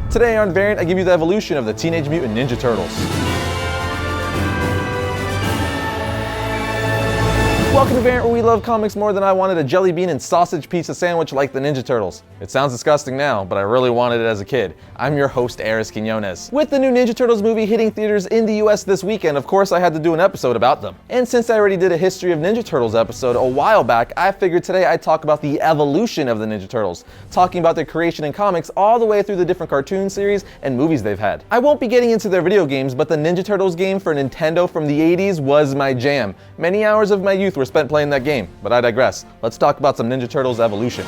Today on Variant, I give you the evolution of the Teenage Mutant Ninja Turtles. Welcome to Variant, where we love comics more than I wanted a jelly bean and sausage pizza sandwich like the Ninja Turtles. It sounds disgusting now, but I really wanted it as a kid. I'm your host, Arris. With the new Ninja Turtles movie hitting theaters in the US this weekend, of course I had to do an episode about them. And since I already did a History of Ninja Turtles episode a while back, I figured today I'd talk about the evolution of the Ninja Turtles, talking about their creation in comics all the way through the different cartoon series and movies they've had. I won't be getting into their video games, but the Ninja Turtles game for Nintendo from the 80s was my jam. Many hours of my youth were spent playing that game, but I digress. Let's talk about some Ninja Turtles evolution.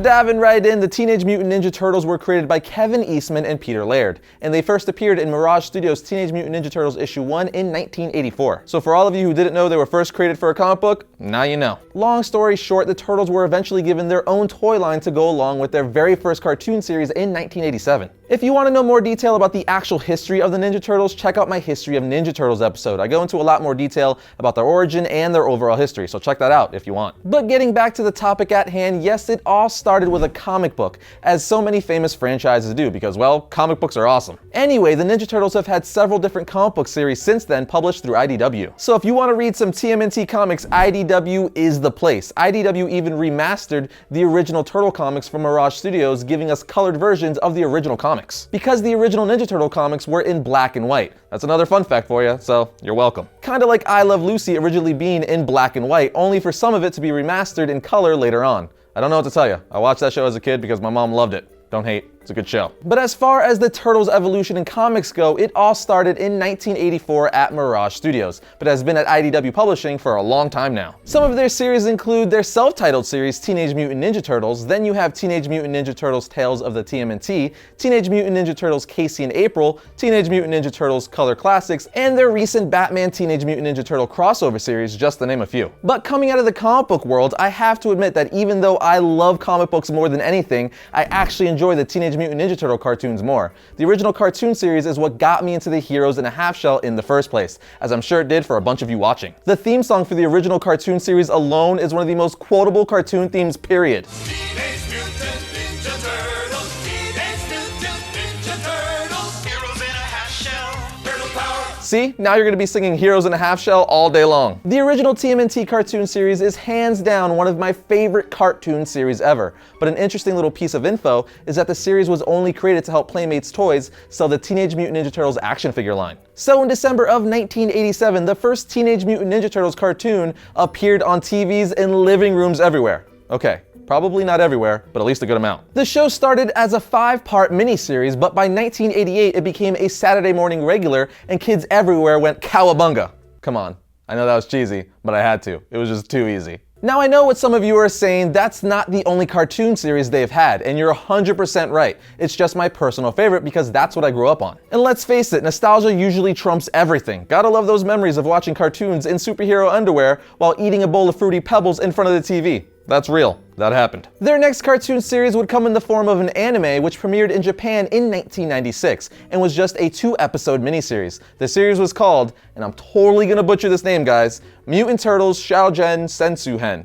Diving right in, the Teenage Mutant Ninja Turtles were created by Kevin Eastman and Peter Laird, and they first appeared in Mirage Studios' Teenage Mutant Ninja Turtles issue 1 in 1984. So for all of you who didn't know they were first created for a comic book, now you know. Long story short, the Turtles were eventually given their own toy line to go along with their very first cartoon series in 1987. If you want to know more detail about the actual history of the Ninja Turtles, check out my History of Ninja Turtles episode. I go into a lot more detail about their origin and their overall history, so check that out if you want. But getting back to the topic at hand, yes, it all started with a comic book, as so many famous franchises do, because, well, comic books are awesome. Anyway, the Ninja Turtles have had several different comic book series since then published through IDW. So if you want to read some TMNT comics, IDW is the place. IDW even remastered the original Turtle comics from Mirage Studios, giving us colored versions of the original comics. Because the original Ninja Turtle comics were in black and white. That's another fun fact for you, so you're welcome. Kinda like I Love Lucy originally being in black and white, only for some of it to be remastered in color later on. I don't know what to tell you. I watched that show as a kid because my mom loved it. Don't hate. It's a good show. But as far as the Turtles' evolution in comics go, it all started in 1984 at Mirage Studios, but has been at IDW Publishing for a long time now. Some of their series include their self-titled series, Teenage Mutant Ninja Turtles, then you have Teenage Mutant Ninja Turtles Tales of the TMNT, Teenage Mutant Ninja Turtles Casey and April, Teenage Mutant Ninja Turtles Color Classics, and their recent Batman Teenage Mutant Ninja Turtle crossover series, just to name a few. But coming out of the comic book world, I have to admit that even though I love comic books more than anything, I actually enjoy the Teenage Mutant Ninja Turtle cartoons more. The original cartoon series is what got me into the Heroes in a Half Shell in the first place, as I'm sure it did for a bunch of you watching. The theme song for the original cartoon series alone is one of the most quotable cartoon themes, period. Teenage Mutant Ninja Turtles, Teenage Mutant Ninja Turtles, Heroes in a Half Shell, Turtle Power. See, now you're going to be singing Heroes in a Half Shell all day long. The original TMNT cartoon series is hands down one of my favorite cartoon series ever, but an interesting little piece of info is that the series was only created to help Playmates Toys sell the Teenage Mutant Ninja Turtles action figure line. So in December of 1987, the first Teenage Mutant Ninja Turtles cartoon appeared on TVs in living rooms everywhere. Okay. Probably not everywhere, but at least a good amount. The show started as a 5-part miniseries, but by 1988 it became a Saturday morning regular and kids everywhere went cowabunga. Come on, I know that was cheesy, but I had to. It was just too easy. Now I know what some of you are saying, that's not the only cartoon series they've had, and you're 100% right. It's just my personal favorite because that's what I grew up on. And let's face it, nostalgia usually trumps everything. Gotta love those memories of watching cartoons in superhero underwear while eating a bowl of Fruity Pebbles in front of the TV. That's real. That happened. Their next cartoon series would come in the form of an anime, which premiered in Japan in 1996 and was just a 2-episode miniseries. The series was called, and I'm totally gonna butcher this name, guys, Mutant Turtles Shoujen Sensuhen.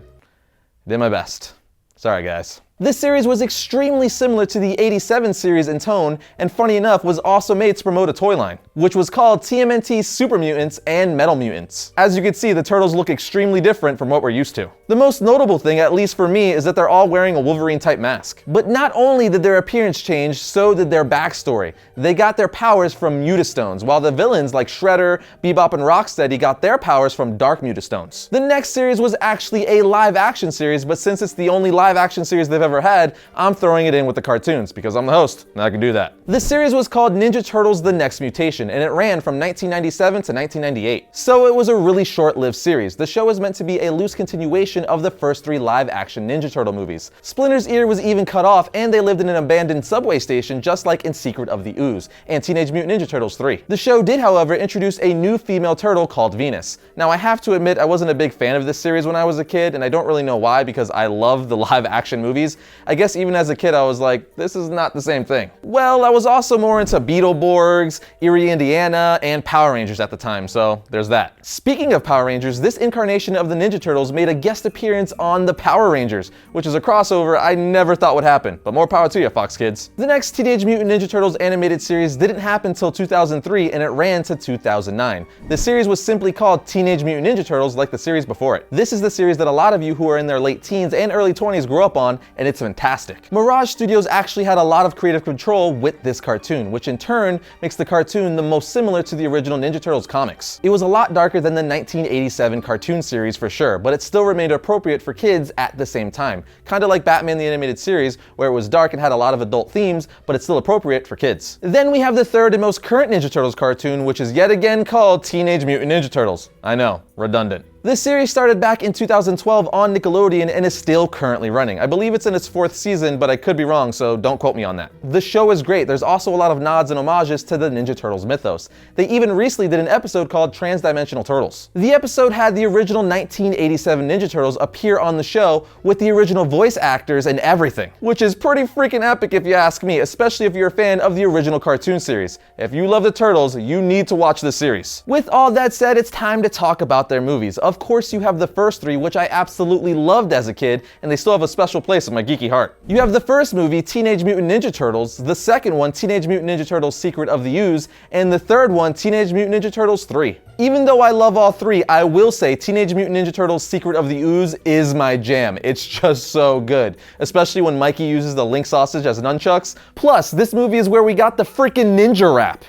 Did my best. Sorry, guys. This series was extremely similar to the 87 series in tone, and funny enough, was also made to promote a toy line, which was called TMNT Super Mutants and Metal Mutants. As you can see, the Turtles look extremely different from what we're used to. The most notable thing, at least for me, is that they're all wearing a Wolverine-type mask. But not only did their appearance change, so did their backstory. They got their powers from Mutastones, while the villains like Shredder, Bebop, and Rocksteady got their powers from Dark Mutastones. The next series was actually a live-action series, but since it's the only live-action series they've ever had, I'm throwing it in with the cartoons because I'm the host and I can do that. The series was called Ninja Turtles: The Next Mutation, and it ran from 1997 to 1998. So it was a really short-lived series. The show was meant to be a loose continuation of the first 3 live-action Ninja Turtle movies. Splinter's ear was even cut off, and they lived in an abandoned subway station just like in Secret of the Ooze and Teenage Mutant Ninja Turtles 3. The show did, however, introduce a new female turtle called Venus. Now I have to admit I wasn't a big fan of this series when I was a kid, and I don't really know why because I love the live-action movies, series, I guess even as a kid I was like, this is not the same thing. Well, I was also more into Beetleborgs, Erie, Indiana, and Power Rangers at the time, so there's that. Speaking of Power Rangers, this incarnation of the Ninja Turtles made a guest appearance on the Power Rangers, which is a crossover I never thought would happen, but more power to you, Fox Kids. The next Teenage Mutant Ninja Turtles animated series didn't happen until 2003, and it ran to 2009. The series was simply called Teenage Mutant Ninja Turtles like the series before it. This is the series that a lot of you who are in their late teens and early 20s grew up on, and it's fantastic. Mirage Studios actually had a lot of creative control with this cartoon, which in turn makes the cartoon the most similar to the original Ninja Turtles comics. It was a lot darker than the 1987 cartoon series for sure, but it still remained appropriate for kids at the same time. Kinda like Batman the Animated Series, where it was dark and had a lot of adult themes, but it's still appropriate for kids. Then we have the third and most current Ninja Turtles cartoon, which is yet again called Teenage Mutant Ninja Turtles. I know, redundant. This series started back in 2012 on Nickelodeon and is still currently running. I believe it's in its 4th season, but I could be wrong, so don't quote me on that. The show is great. There's also a lot of nods and homages to the Ninja Turtles mythos. They even recently did an episode called Transdimensional Turtles. The episode had the original 1987 Ninja Turtles appear on the show with the original voice actors and everything, which is pretty freaking epic if you ask me, especially if you're a fan of the original cartoon series. If you love the Turtles, you need to watch this series. With all that said, it's time to talk about their movies. Of course, you have the first 3, which I absolutely loved as a kid, and they still have a special place in my geeky heart. You have the first movie, Teenage Mutant Ninja Turtles, the second one, Teenage Mutant Ninja Turtles Secret of the Ooze, and the third one, Teenage Mutant Ninja Turtles 3. Even though I love all 3, I will say Teenage Mutant Ninja Turtles Secret of the Ooze is my jam. It's just so good, especially when Mikey uses the link sausage as nunchucks. Plus, this movie is where we got the freaking ninja rap.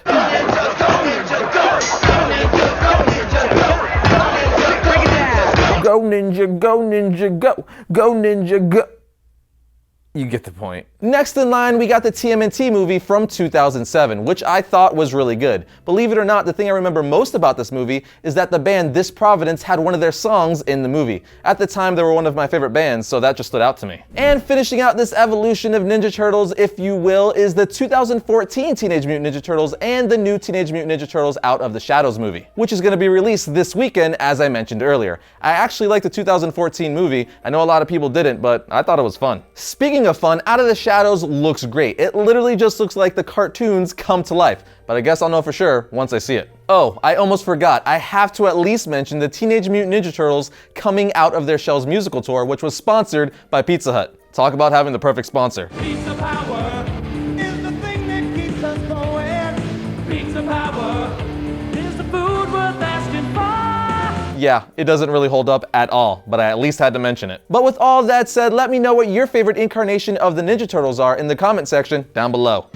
Go ninja, go ninja, go. Go ninja, go. You get the point. Next in line, we got the TMNT movie from 2007, which I thought was really good. Believe it or not, the thing I remember most about this movie is that the band This Providence had one of their songs in the movie. At the time, they were one of my favorite bands, so that just stood out to me. And finishing out this evolution of Ninja Turtles, if you will, is the 2014 Teenage Mutant Ninja Turtles and the new Teenage Mutant Ninja Turtles Out of the Shadows movie, which is going to be released this weekend, as I mentioned earlier. I actually liked the 2014 movie. I know a lot of people didn't, but I thought it was fun. Speaking of fun, Out of the Shadows looks great. It literally just looks like the cartoons come to life, but I guess I'll know for sure once I see it. Oh, I almost forgot. I have to at least mention the Teenage Mutant Ninja Turtles Coming Out of Their Shells musical tour, which was sponsored by Pizza Hut. Talk about having the perfect sponsor. Pizza power is the thing that keeps us going. Pizza power is the food worth asking for. Yeah, it doesn't really hold up at all, but I at least had to mention it. But with all that said, let me know what your favorite incarnation of the Ninja Turtles are in the comment section down below.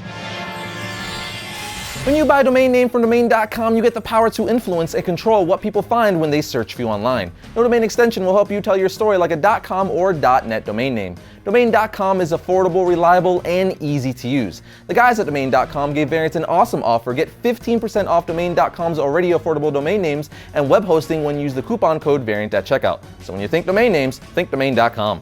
When you buy a domain name from domain.com, you get the power to influence and control what people find when they search for you online. No domain extension will help you tell your story like a .com or .net domain name. Domain.com is affordable, reliable, and easy to use. The guys at Domain.com gave Variant an awesome offer. Get 15% off Domain.com's already affordable domain names and web hosting when you use the coupon code Variant at checkout. So when you think domain names, think Domain.com.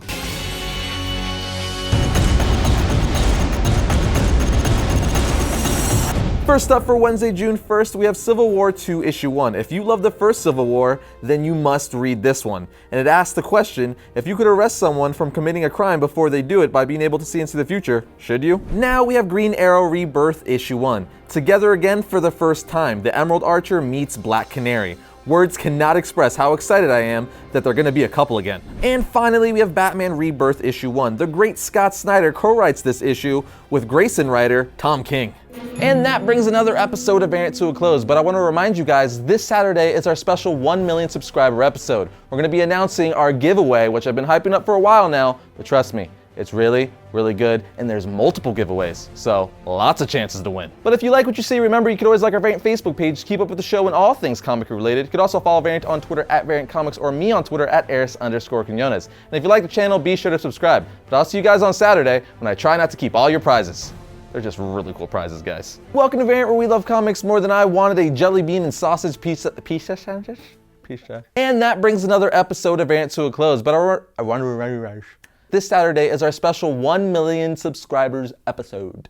First up for Wednesday, June 1st, we have Civil War II Issue 1. If you love the first Civil War, then you must read this one. And it asks the question, if you could arrest someone from committing a crime before they do it by being able to see into the future, should you? Now we have Green Arrow Rebirth Issue 1. Together again for the first time, the Emerald Archer meets Black Canary. Words cannot express how excited I am that they're gonna be a couple again. And finally, we have Batman Rebirth Issue 1. The great Scott Snyder co-writes this issue with Grayson writer Tom King. And that brings another episode of Variant to a close, but I want to remind you guys, this Saturday is our special 1 million subscriber episode. We're going to be announcing our giveaway, which I've been hyping up for a while now, but trust me, it's really, really good, and there's multiple giveaways, so lots of chances to win. But if you like what you see, remember you can always like our Variant Facebook page to keep up with the show and all things comic related. You could also follow Variant on Twitter at Variant Comics or me on Twitter at Arris_Quinones. And if you like the channel, be sure to subscribe. But I'll see you guys on Saturday when I try not to keep all your prizes. They're just really cool prizes, guys. Welcome to Variant, where we love comics more than I wanted a jelly bean and sausage pizza sandwich. And that brings another episode of Variant to a close. But I want to this Saturday is our special 1 million subscribers episode.